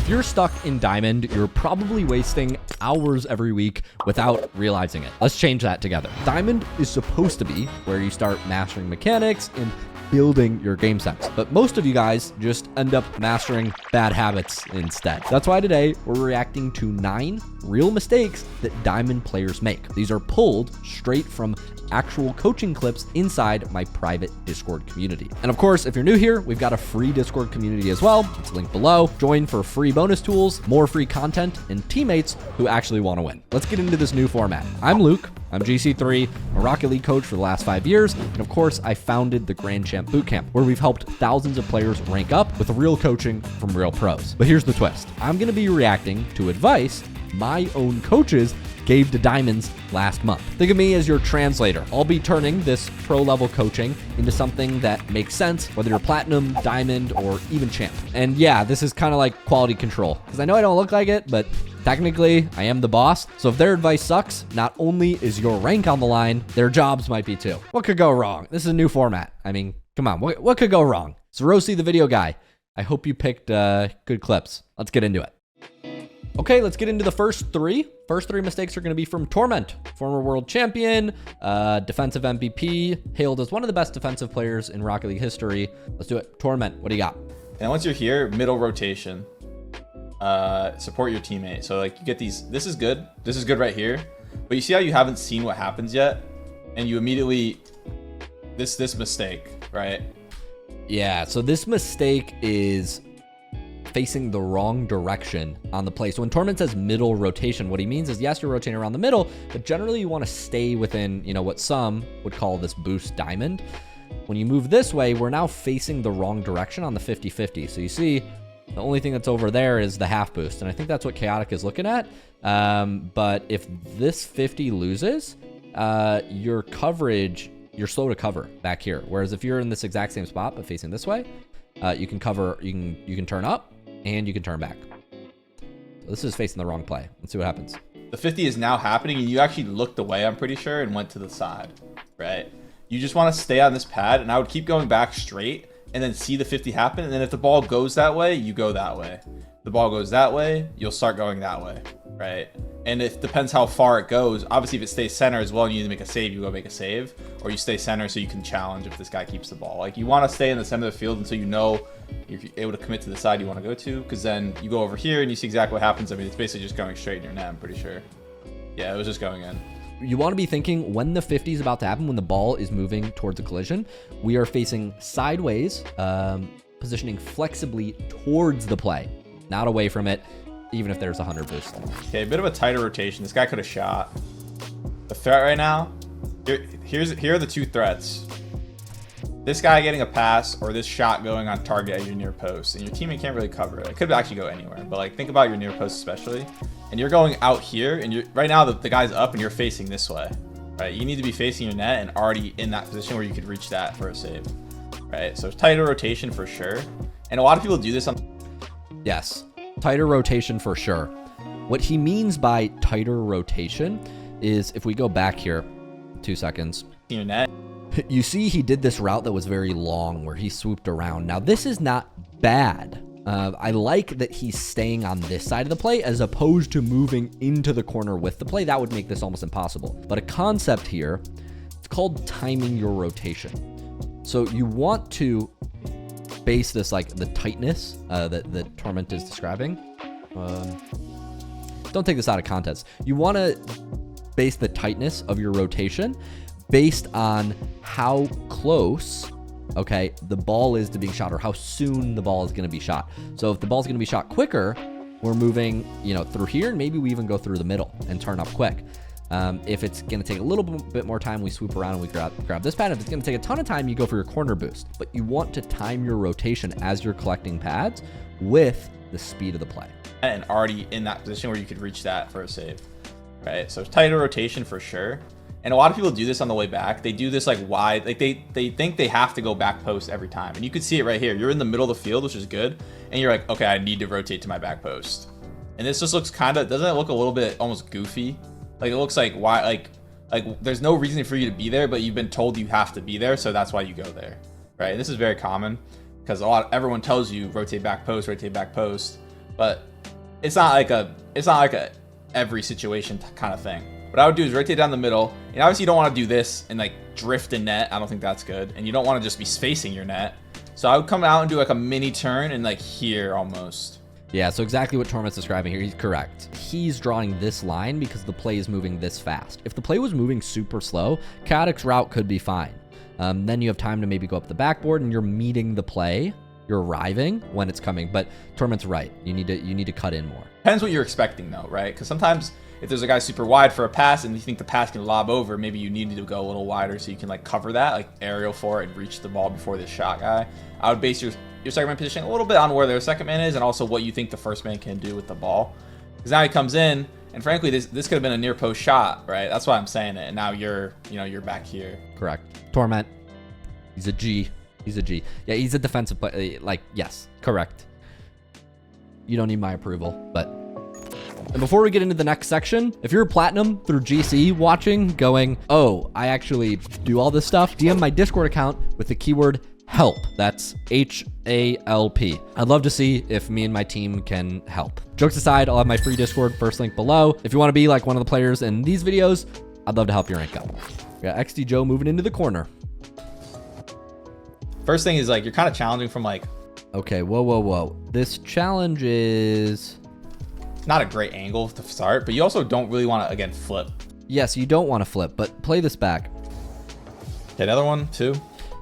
If you're stuck in Diamond, you're probably wasting hours every week without realizing it. Let's change that together. Diamond is supposed to be where you start mastering mechanics and building your game sense. But most of you guys just end up mastering bad habits instead. That's why today we're reacting to 9 real mistakes that Diamond players make. These are pulled straight from actual coaching clips inside my private Discord community. And of course, if you're new here, we've got a free Discord community as well. It's linked below. Join for free bonus tools, more free content, and teammates who actually want to win. Let's get into this new format. I'm Luke. I'm GC3, a Rocket League coach for the last 5 years, and of course, I founded the Grand Champ Bootcamp, where we've helped thousands of players rank up with real coaching from real pros. But here's the twist. I'm going to be reacting to advice my own coaches gave to Diamonds last month. Think of me as your translator. I'll be turning this pro-level coaching into something that makes sense, whether you're Platinum, Diamond, or even Champ. And yeah, this is kind of like quality control, because I know I don't look like it, but technically, I am the boss. So if their advice sucks, not only is your rank on the line, their jobs might be too. What could go wrong? This is a new format. I mean, come on, what could go wrong? So Rosie, the video guy, I hope you picked good clips. Let's get into it. Okay, let's get into the first 3. First 3 mistakes are going to be from Torment, former world champion, defensive MVP, hailed as one of the best defensive players in Rocket League history. Let's do it. Torment, what do you got? And once you're here, middle rotation. Support your teammate. So like you get these, this is good right here, but you see how you haven't seen what happens yet, and you immediately this mistake, right? Yeah, so this mistake is facing the wrong direction on the play. So when Torment says middle rotation, what he means is, yes, you're rotating around the middle, but generally you want to stay within, you know, what some would call this boost diamond. When you move this way, we're now facing the wrong direction on the 50-50. So you see, the only thing that's over there is the half boost. And I think that's what Chaotic is looking at. But if this 50 loses, your coverage, you're slow to cover back here. Whereas if you're in this exact same spot, but facing this way, you can cover, you can turn up and you can turn back. So this is facing the wrong play. Let's see what happens. The 50 is now happening and you actually looked away, I'm pretty sure, and went to the side, right? You just want to stay on this pad, and I would keep going back straight and then see the 50 happen. And then if the ball goes that way, you go that way. If the ball goes that way, you'll start going that way, right? And it depends how far it goes. Obviously, if it stays center as well and you need to make a save, you go make a save. Or you stay center so you can challenge if this guy keeps the ball. Like, you want to stay in the center of the field until you know you're able to commit to the side you want to go to. Because then you go over here and you see exactly what happens. I mean, it's basically just going straight in your net, I'm pretty sure. Yeah, it was just going in. You want to be thinking when the 50 is about to happen, when the ball is moving towards a collision, we are facing sideways, positioning flexibly towards the play, not away from it, even if there's a 100 boost. Okay, a bit of a tighter rotation. This guy could have shot. The threat right now, here are the 2 threats. This guy getting a pass or this shot going on target at your near post, and your teammate can't really cover it. It could actually go anywhere, but like think about your near post especially. And you're going out here, and you're right now the guy's up and you're facing this way, right? You need to be facing your net and already in that position where you could reach that for a save, right? So tighter rotation for sure. And a lot of people do this on. Yes, tighter rotation for sure. What he means by tighter rotation is, if we go back here, 2 seconds. Your net. You see he did this route that was very long where he swooped around. Now this is not bad. I like that he's staying on this side of the play as opposed to moving into the corner with the play. That would make this almost impossible. But a concept here, it's called timing your rotation. So you want to base this, like the tightness that Torment is describing. Don't take this out of context. You want to base the tightness of your rotation based on how close, okay, the ball is to being shot, or how soon the ball is going to be shot. So if the ball is going to be shot quicker, we're moving, you know, through here, and maybe we even go through the middle and turn up quick. If it's going to take a little bit more time, we swoop around and we grab this pad. If it's going to take a ton of time, you go for your corner boost. But you want to time your rotation as you're collecting pads with the speed of the play. And already in that position where you could reach that for a save, right? So tighter rotation for sure. And a lot of people do this on the way back. They do this like wide, like they think they have to go back post every time. And you can see it right here. You're in the middle of the field, which is good. And you're like, okay, I need to rotate to my back post. And this just looks kind of, doesn't it look a little bit almost goofy? Like it looks like why, like there's no reason for you to be there, but you've been told you have to be there. So that's why you go there, right? And this is very common because everyone tells you rotate back post, but it's not like a every situation kind of thing. What I would do is rotate down the middle, and obviously you don't want to do this and like drift in net. I don't think that's good, and you don't want to just be facing your net. So I would come out and do like a mini turn and like here almost. Yeah, so exactly what Torment's describing here, he's correct. He's drawing this line because the play is moving this fast. If the play was moving super slow, Chaotic's route could be fine. Then you have time to maybe go up the backboard and you're meeting the play. You're arriving when it's coming, but Torment's right. You need to cut in more. Depends what you're expecting though, right? Because sometimes if there's a guy super wide for a pass and you think the pass can lob over, maybe you need to go a little wider so you can like cover that, like aerial for it and reach the ball before the shot guy. I would base your second man positioning a little bit on where their second man is and also what you think the first man can do with the ball. Because now he comes in, and frankly, this could have been a near post shot, right? That's why I'm saying it. And now you're back here. Correct. Torment, he's a G. He's a G. Yeah, he's a defensive player. Like, yes, correct. You don't need my approval, but. And before we get into the next section, if you're a platinum through GC watching, going, oh, I actually do all this stuff, DM my Discord account with the keyword help. That's HALP. I'd love to see if me and my team can help. Jokes aside, I'll have my free Discord, first link below. If you want to be like one of the players in these videos, I'd love to help you rank up. We got XD Joe moving into the corner. First thing is like, you're kind of challenging from like... Okay, whoa. This challenge is... not a great angle to start, but you also don't really want to, again, flip. Yes, you don't want to flip, but play this back. Okay, another one, two.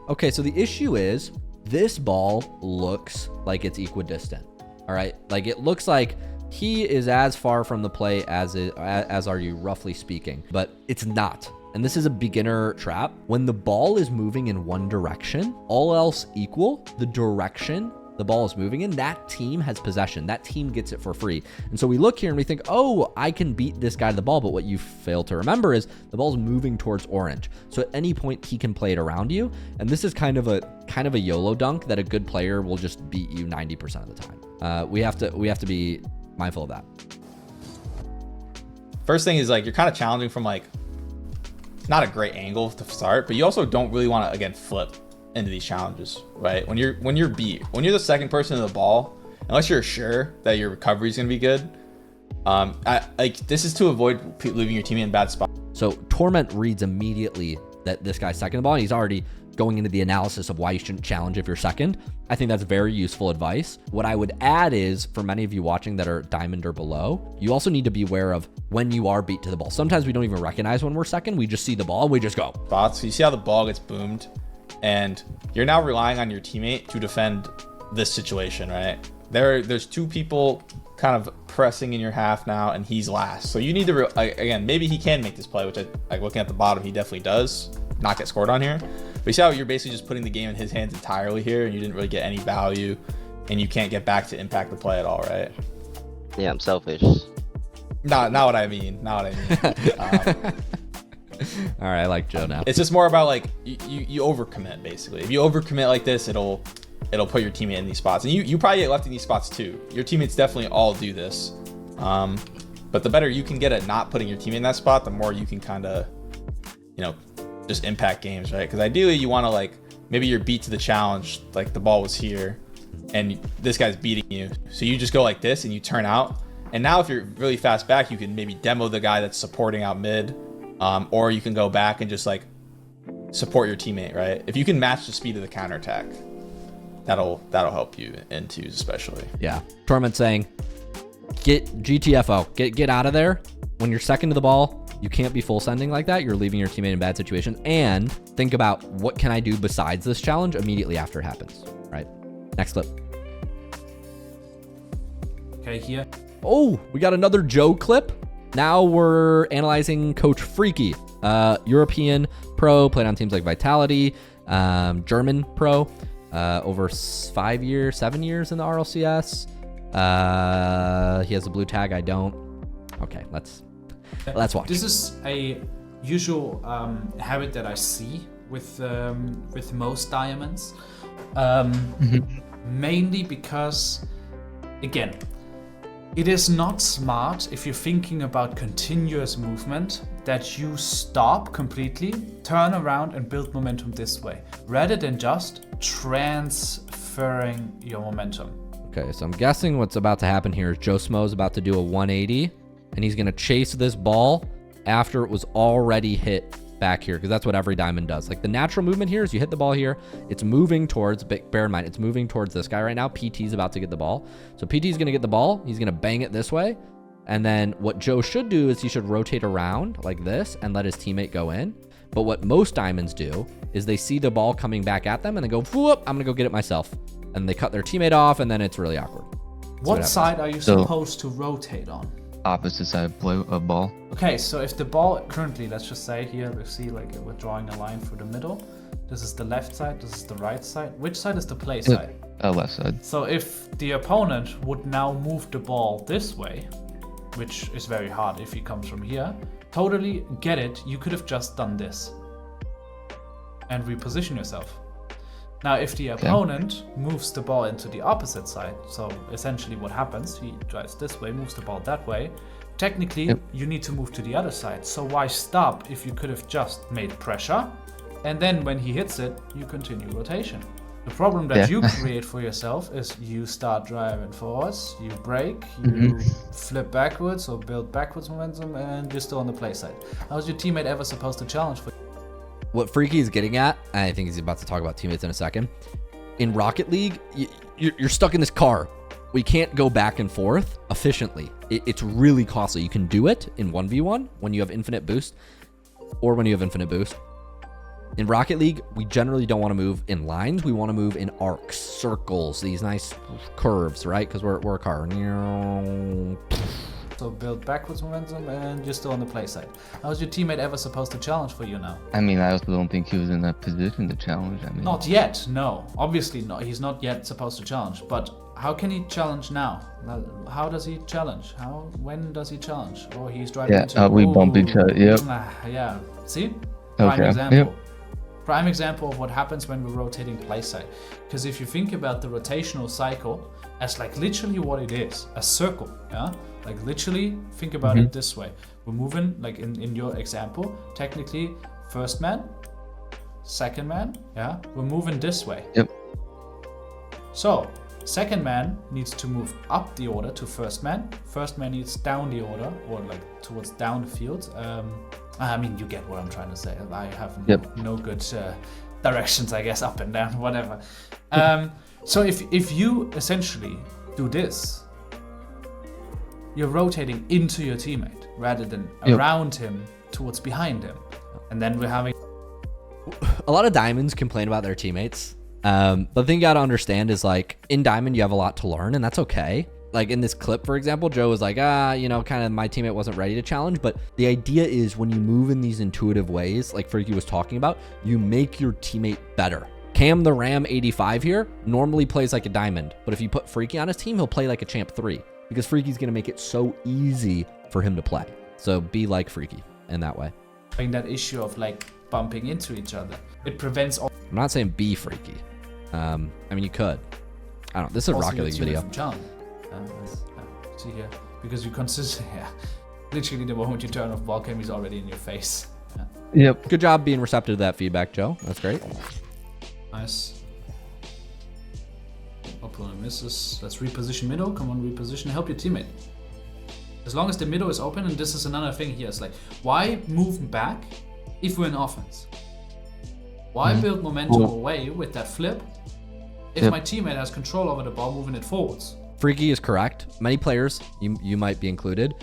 Okay, so the issue is this ball looks like it's equidistant. All right, like it looks like he is as far from the play as are you, roughly speaking, but it's not. And this is a beginner trap. When the ball is moving in one direction, all else equal, the direction the ball is moving in, that team has possession. That team gets it for free. And so we look here and we think, oh, I can beat this guy to the ball. But what you fail to remember is the ball's moving towards orange. So at any point he can play it around you. And this is kind of a YOLO dunk that a good player will just beat you 90% of the time. We have to be mindful of that. First thing is like, you're kind of challenging from like, not a great angle to start, but you also don't really want to, again, flip into these challenges, right? When you're the second person to the ball, unless you're sure that your recovery is going to be good, this is to avoid leaving your teammate in bad spot. So Torment reads immediately that this guy's second the ball, and he's already going into the analysis of why you shouldn't challenge if you're second. I think that's very useful advice. What I would add is, for many of you watching that are diamond or below, you also need to be aware of when you are beat to the ball. Sometimes we don't even recognize when we're second. We just see the ball, we just go. Spots. So you see how the ball gets boomed, and you're now relying on your teammate to defend this situation, right? There's two people kind of pressing in your half now, and he's last. So you need to, again, maybe he can make this play, which like looking at the bottom, he definitely does not get scored on here. But you see how you're basically just putting the game in his hands entirely here, and you didn't really get any value, and you can't get back to impact the play at all, right? Yeah, I'm selfish. Not what I mean. Not what I mean. All right, I like Joe now. It's just more about like you overcommit basically. If you overcommit like this, it'll put your teammate in these spots, and you probably get left in these spots too. Your teammates definitely all do this, but the better you can get at not putting your teammate in that spot, the more you can kind of, just impact games, right? Because ideally you want to, like, maybe you're beat to the challenge, like the ball was here, and this guy's beating you, so you just go like this and you turn out. And now if you're really fast back, you can maybe demo the guy that's supporting out mid. Or you can go back and just like support your teammate, right? If you can match the speed of the counterattack, that'll help you in twos especially. Yeah. Torment saying, get GTFO, get out of there. When you're second to the ball, you can't be full sending like that. You're leaving your teammate in a bad situation. And think about, what can I do besides this challenge immediately after it happens, right? Next clip. Okay, here. Oh, we got another Joe clip. Now we're analyzing Coach Freaky, European pro, played on teams like Vitality, German pro, over 7 years in the RLCS. He has a blue tag, I don't. Okay, let's watch. This is a usual habit that I see with most diamonds, mainly because, again, it is not smart if you're thinking about continuous movement that you stop completely, turn around and build momentum this way, rather than just transferring your momentum. Okay, so I'm guessing what's about to happen here is Joe Smo's about to do a 180, and he's going to chase this ball after it was already hit back here, because that's what every diamond does. Like, the natural movement here is you hit the ball here, it's moving towards, bear in mind, it's moving towards this guy right now. PT's about to get the ball. So PT's going to get the ball. He's going to bang it this way. And then what Joe should do is he should rotate around like this and let his teammate go in. But what most diamonds do is they see the ball coming back at them and they go, whoop, I'm going to go get it myself. And they cut their teammate off, and then it's really awkward. What side are you supposed to rotate on? Opposite side of ball. Okay, so if the ball currently, let's just say here, we see like we're drawing a line through the middle. This is the left side, this is the right side. Which side is the play side? Left side. So if the opponent would now move the ball this way, which is very hard if he comes from here, totally get it, you could have just done this and reposition yourself. Now, if the opponent moves the ball into the opposite side, so essentially what happens, he drives this way, moves the ball that way, technically you need to move to the other side. So why stop if you could have just made pressure, and then when he hits it, you continue rotation. The problem that you create for yourself is you start driving forwards, you brake, you flip backwards or build backwards momentum, and you're still on the play side. How's your teammate ever supposed to challenge for you? What Freaky is getting at, and I think he's about to talk about teammates in a second, in Rocket League, you're stuck in this car. We can't go back and forth efficiently. It's really costly. You can do it in 1v1 when you have infinite boost, or when you have infinite boost. In Rocket League, we generally don't want to move in lines. We want to move in arcs, circles, these nice curves, right? Because we're a car. So build backwards momentum, and you're still on the play side. How's your teammate ever supposed to challenge for you now? I mean, I also don't think he was in that position to challenge. I mean, Not yet, no. Obviously not. He's not yet supposed to challenge. But how can he challenge now? How does he challenge? When does he challenge? Or he's driving into... we bump each other, yep. Yeah, see? Prime example. Yep. Prime example of what happens when we're rotating play side. Because if you think about the rotational cycle as like literally what it is, a circle, yeah? Like literally think about it this way. We're moving, like in your example, technically first man, second man, yeah? We're moving this way. Yep. So, second man needs to move up the order to first man. First man needs down the order, or like towards down the field. I mean, you get what I'm trying to say. I have no good directions, I guess, up and down, whatever. So if you essentially do this, you're rotating into your teammate rather than around him towards behind him. And then we're having... A lot of diamonds complain about their teammates. But the thing you gotta understand is, like, in Diamond, you have a lot to learn, and that's okay. Like in this clip, for example, Joe was like, kind of my teammate wasn't ready to challenge. But the idea is when you move in these intuitive ways, like Freaky was talking about, you make your teammate better. Cam the Ram 85 here normally plays like a diamond, but if you put Freaky on his team, he'll play like a champ 3 because Freaky's going to make it so easy for him to play. So be like Freaky in that way. That issue of like bumping into each other. It prevents all... I'm not saying be Freaky. I mean, you could. I don't know. This is a Rocket League video. See here, because you consistently, literally the moment you turn off ball cam, he's already in your face. Yep. Good job being receptive to that feedback, Joe. That's great. Nice. Opponent misses. Let's reposition middle. Come on, reposition. Help your teammate. As long as the middle is open, and this is another thing here. It's like, why move back if we're in offense? Why build momentum away with that flip if my teammate has control over the ball, moving it forwards? Freaky is correct. Many players, you might be included,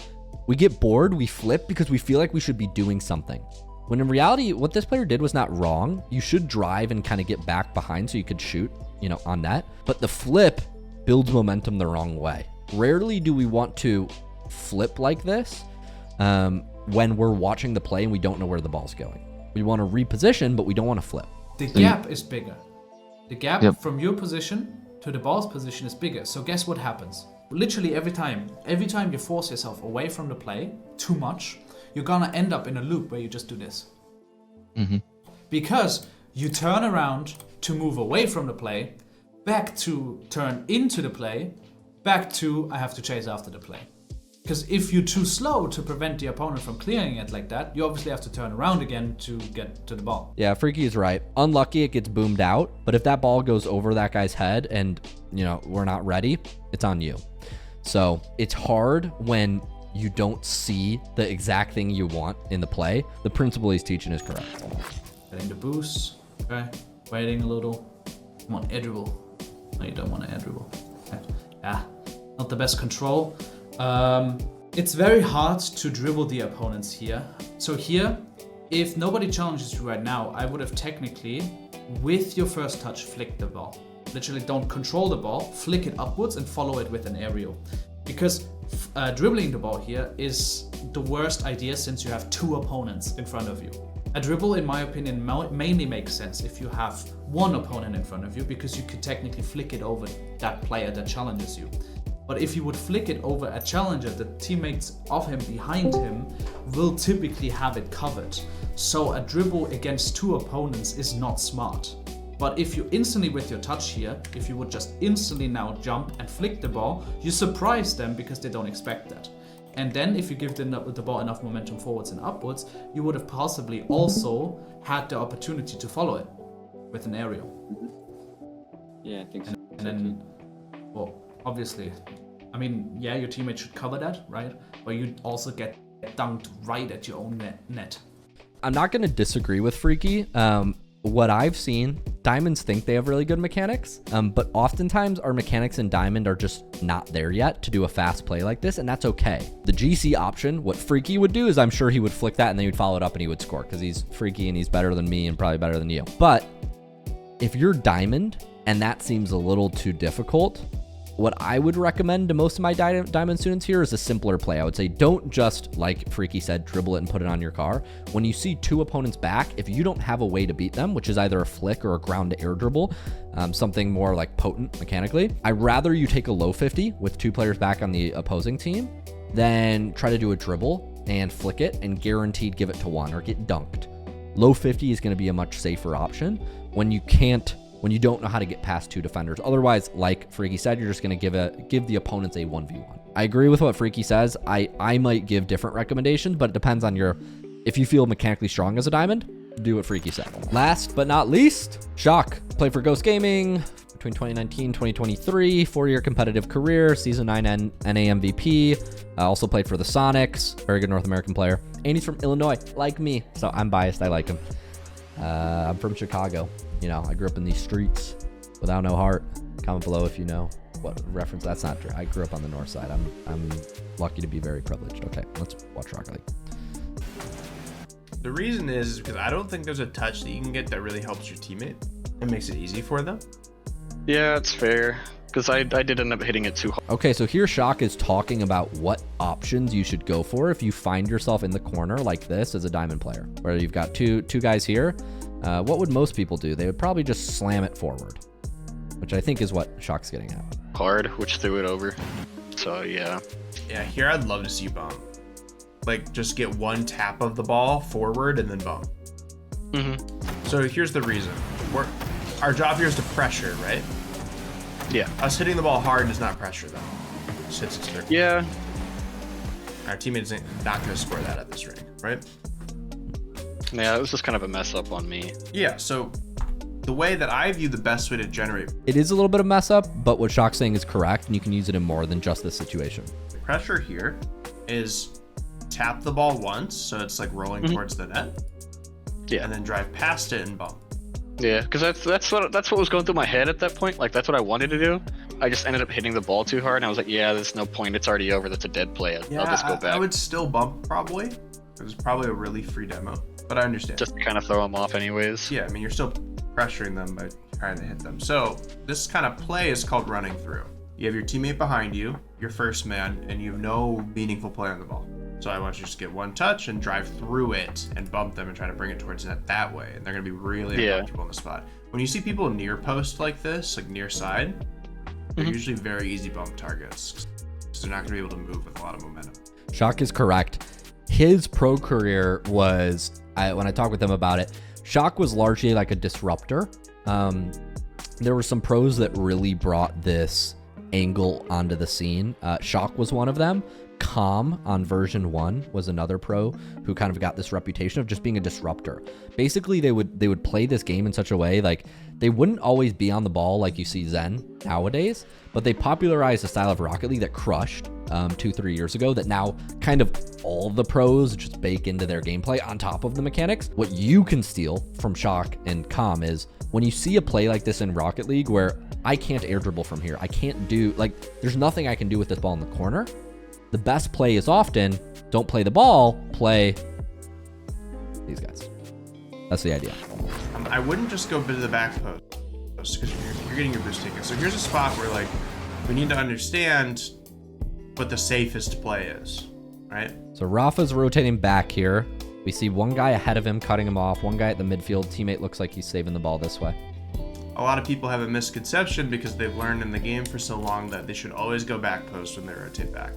we get bored, we flip because we feel like we should be doing something. When in reality, what this player did was not wrong. You should drive and kind of get back behind so you could shoot, on net. But the flip builds momentum the wrong way. Rarely do we want to flip like this when we're watching the play and we don't know where the ball's going. We want to reposition, but we don't want to flip. The gap is bigger. The gap from your position to the ball's position is bigger. So guess what happens? Literally every time you force yourself away from the play too much, you're gonna end up in a loop where you just do this. Because you turn around to move away from the play, back to turn into the play, back to I have to chase after the play. Because if you're too slow to prevent the opponent from clearing it like that, you obviously have to turn around again to get to the ball. Yeah, Freaky is right. Unlucky it gets boomed out, but if that ball goes over that guy's head and, we're not ready, it's on you. So it's hard when you don't see the exact thing you want in the play. The principle he's teaching is correct. Getting the boost, okay? Waiting a little. Come on, air dribble. No, you don't want to air dribble. Okay. Yeah, not the best control. It's very hard to dribble the opponents here. So here, if nobody challenges you right now, I would have technically, with your first touch, flicked the ball. Literally don't control the ball, flick it upwards and follow it with an aerial. Because dribbling the ball here is the worst idea since you have two opponents in front of you. A dribble, in my opinion, mainly makes sense if you have one opponent in front of you, because you could technically flick it over that player that challenges you. But if you would flick it over a challenger, the teammates of him behind him will typically have it covered. So a dribble against two opponents is not smart. But if you instantly, with your touch here, if you would just instantly now jump and flick the ball, you surprise them because they don't expect that. And then if you give the ball enough momentum forwards and upwards, you would have possibly also had the opportunity to follow it with an aerial. Yeah, I think so. And then, well, obviously, I mean, yeah, your teammate should cover that, right? But you'd also get dunked right at your own net. I'm not going to disagree with Freaky. What I've seen, Diamonds think they have really good mechanics, but oftentimes our mechanics in Diamond are just not there yet to do a fast play like this, and that's okay. The GC option, what Freaky would do is I'm sure he would flick that and then he would follow it up and he would score because he's Freaky and he's better than me and probably better than you. But if you're Diamond and that seems a little too difficult, what I would recommend to most of my Diamond students here is a simpler play. I would say don't just, like Freaky said, dribble it and put it on your car. When you see two opponents back, if you don't have a way to beat them, which is either a flick or a ground to air dribble, something more like potent mechanically, I'd rather you take a low 50 with two players back on the opposing team than try to do a dribble and flick it and guaranteed give it to one or get dunked. Low 50 is going to be a much safer option when you don't know how to get past two defenders. Otherwise, like Freaky said, you're just going to give the opponents a 1v1. I agree with what Freaky says. I might give different recommendations, but it depends on if you feel mechanically strong as a Diamond, do what Freaky said. Last but not least, Shock. Played for Ghost Gaming between 2019 2023, 4-year competitive career, Season 9 NA MVP. Also played for the Sonics, very good North American player. And he's from Illinois, like me, so I'm biased. I like him. I'm from Chicago. I grew up in these streets without no heart. Comment below if you know what reference. That's not true. I grew up on the north side. I'm lucky to be very privileged. Okay, let's watch Rocket League. The reason is because I don't think there's a touch that you can get that really helps your teammate and makes it easy for them. Yeah, it's fair. Because I did end up hitting it too hard. Okay, so here Shock is talking about what options you should go for if you find yourself in the corner like this as a Diamond player, where you've got two guys here. What would most people do? They would probably just slam it forward, which I think is what Shock's getting at. Hard, which threw it over. So, yeah. Yeah, here I'd love to see bump. Like, just get one tap of the ball forward and then bump. Mm-hmm. So here's the reason. Our job here is to pressure, right? Yeah. Us hitting the ball hard does not pressure them. It just hits a circle. Yeah. Our teammate is not going to score that at this ring, right? Yeah, it was just kind of a mess up on me. Yeah, so the way that I view the best way to generate It is a little bit of mess up, but what Shock's saying is correct, and you can use it in more than just this situation. pressure here is tap the ball once, so it's like rolling towards the net. Yeah. And then drive past it and bump. Yeah, because that's what was going through my head at that point. Like, that's what I wanted to do. I just ended up hitting the ball too hard, and I was like, yeah, there's no point. It's already over. That's a dead play. I'll just go back. I would still bump, probably. It was probably a really free demo, but I understand. Just to kind of throw them off anyways. Yeah, I mean, you're still pressuring them by trying to hit them. So this kind of play is called running through. You have your teammate behind you, your first man, and you have no meaningful play on the ball. So I want you to just get one touch and drive through it and bump them and try to bring it towards net that way. And they're going to be really uncomfortable in the spot. When you see people near post like this, like near side, they're usually very easy bump targets because they're not going to be able to move with a lot of momentum. Shock is correct. His pro career was, when I talked with him about it, Shock was largely like a disruptor. There were some pros that really brought this angle onto the scene. Shock was one of them. Calm on version 1 was another pro who kind of got this reputation of just being a disruptor. Basically, they would play this game in such a way, like they wouldn't always be on the ball like you see Zen nowadays, but they popularized a style of Rocket League that crushed 2-3 years ago, that now kind of all the pros just bake into their gameplay on top of the mechanics. What you can steal from Shock and Calm is when you see a play like this in Rocket League where I can't air dribble from here, I can't do, like, there's nothing I can do with this ball in the corner. The best play is often, don't play the ball, play these guys. That's the idea. I wouldn't just go to the back post because you're getting your boost taken. So here's a spot where, like, we need to understand what the safest play is, right? So Rafa's rotating back here. We see one guy ahead of him cutting him off, one guy at the midfield. Teammate looks like he's saving the ball this way. A lot of people have a misconception because they've learned in the game for so long that they should always go back post when they rotate back.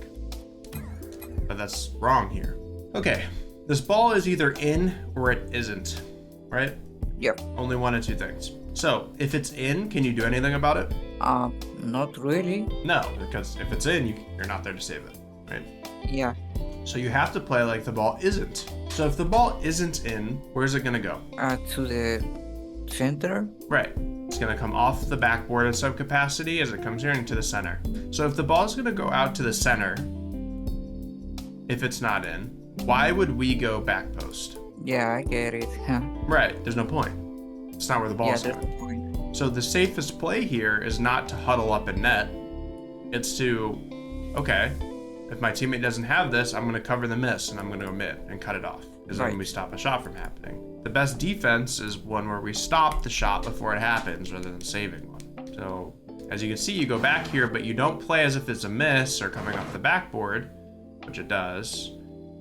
But that's wrong here. Okay, this ball is either in or it isn't, right? Yep. Only one of two things. So if it's in, can you do anything about it? Not really. No, because if it's in, you're not there to save it, right? Yeah. So you have to play like the ball isn't. So if the ball isn't in, where's it gonna go? To the center. Right. It's gonna come off the backboard at some capacity as it comes here into the center. So if the ball is gonna go out to the center, if it's not in, why would we go back post? Yeah, I get it. Huh. Right, there's no point. It's not where the ball's Yeah, there's going. no point. So the safest play here is not to huddle up and net. It's to, okay, if my teammate doesn't have this, I'm gonna cover the miss and I'm gonna go mid and cut it off. Is when we stop a shot from happening. The best defense is one where we stop the shot before it happens rather than saving one. So as you can see, you go back here, but you don't play as if it's a miss or coming off the backboard, which it does.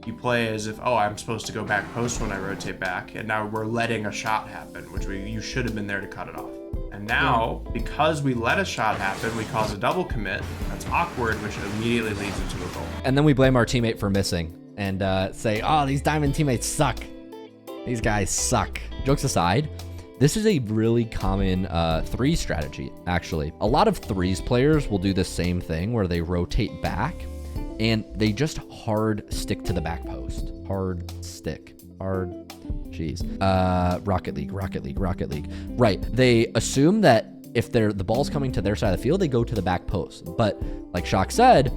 You play as if, oh, I'm supposed to go back post when I rotate back, and now we're letting a shot happen, which you should have been there to cut it off. And now, because we let a shot happen, we cause a double commit. That's awkward, which immediately leads into a goal. And then we blame our teammate for missing and say, oh, these diamond teammates suck. These guys suck. Jokes aside, this is a really common three strategy, actually. A lot of threes players will do the same thing where they rotate back and they just hard stick to the back post. Jeez. Rocket League. Right. They assume that if the ball's coming to their side of the field, they go to the back post. But like Shock said,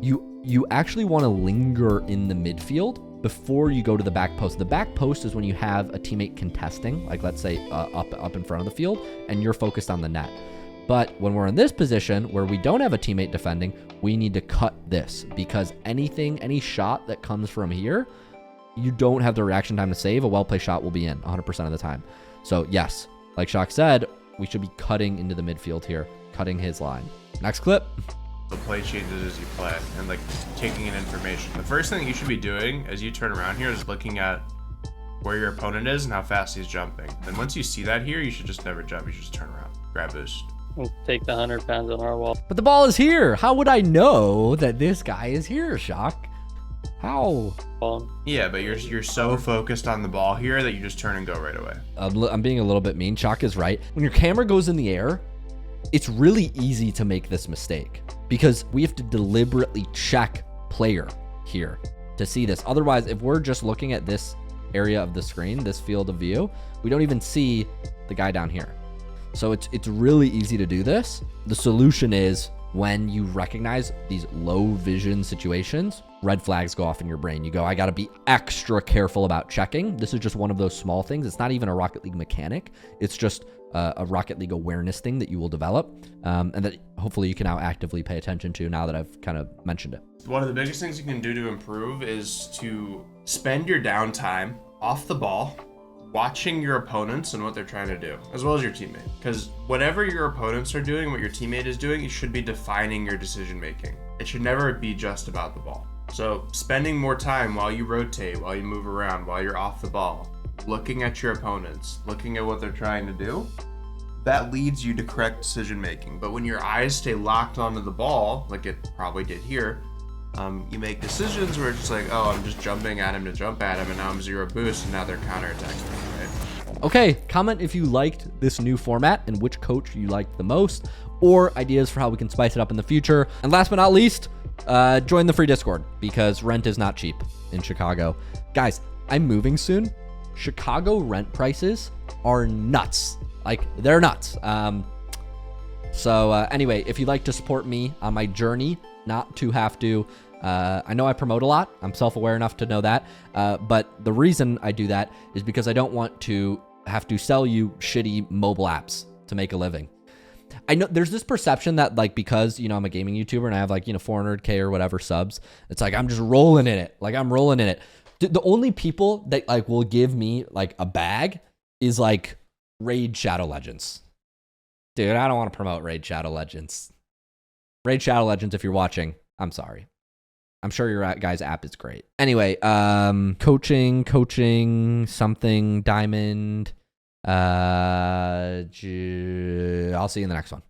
you actually want to linger in the midfield before you go to the back post. The back post is when you have a teammate contesting, like let's say up in front of the field, and you're focused on the net. But when we're in this position where we don't have a teammate defending, we need to cut this because any shot that comes from here, you don't have the reaction time to save. A well-placed shot will be in 100% of the time. So yes, like Shock said, we should be cutting into the midfield here, cutting his line. Next clip. The play changes as you play and like taking in information. The first thing you should be doing as you turn around here is looking at where your opponent is and how fast he's jumping. And once you see that here, you should just never jump. You should just turn around, grab boost. We'll take the 100 pounds on our wall. But the ball is here. How would I know that this guy is here, Shock? How? Yeah, but you're so focused on the ball here that you just turn and go right away. I'm being a little bit mean. Shock is right. When your camera goes in the air, it's really easy to make this mistake because we have to deliberately check player here to see this. Otherwise, if we're just looking at this area of the screen, this field of view, we don't even see the guy down here. So it's really easy to do this. The solution is when you recognize these low vision situations, red flags go off in your brain. You go, I got to be extra careful about checking. This is just one of those small things. It's not even a Rocket League mechanic. It's just a Rocket League awareness thing that you will develop and that hopefully you can now actively pay attention to now that I've kind of mentioned it. One of the biggest things you can do to improve is to spend your downtime off the ball, watching your opponents and what they're trying to do, as well as your teammate. Because whatever your opponents are doing, what your teammate is doing, you should be defining your decision making. It should never be just about the ball. So spending more time while you rotate, while you move around, while you're off the ball, looking at your opponents, looking at what they're trying to do, that leads you to correct decision making. But when your eyes stay locked onto the ball, like it probably did here, you make decisions where it's just like, oh, I'm just jumping at him to jump at him, and now I'm 0 boost, and now they're counterattacking me, right? Okay, comment if you liked this new format and which coach you liked the most, or ideas for how we can spice it up in the future. And last but not least, Join the free Discord because rent is not cheap in Chicago. Guys, I'm moving soon. Chicago rent prices are nuts. Like, they're nuts. So anyway, if you'd like to support me on my journey, not to have to, I know I promote a lot. I'm self-aware enough to know that. But the reason I do that is because I don't want to have to sell you shitty mobile apps to make a living. I know there's this perception that, like, because, you know, I'm a gaming YouTuber and I have, like, you know, 400K or whatever subs, it's like I'm just rolling in it. Like, I'm rolling in it. The only people that, like, will give me, like, a bag is, like, Raid Shadow Legends. Dude, I don't want to promote Raid Shadow Legends. Raid Shadow Legends, if you're watching, I'm sorry. I'm sure your guys' app is great. Anyway, coaching, something, diamond. I'll see you in the next one.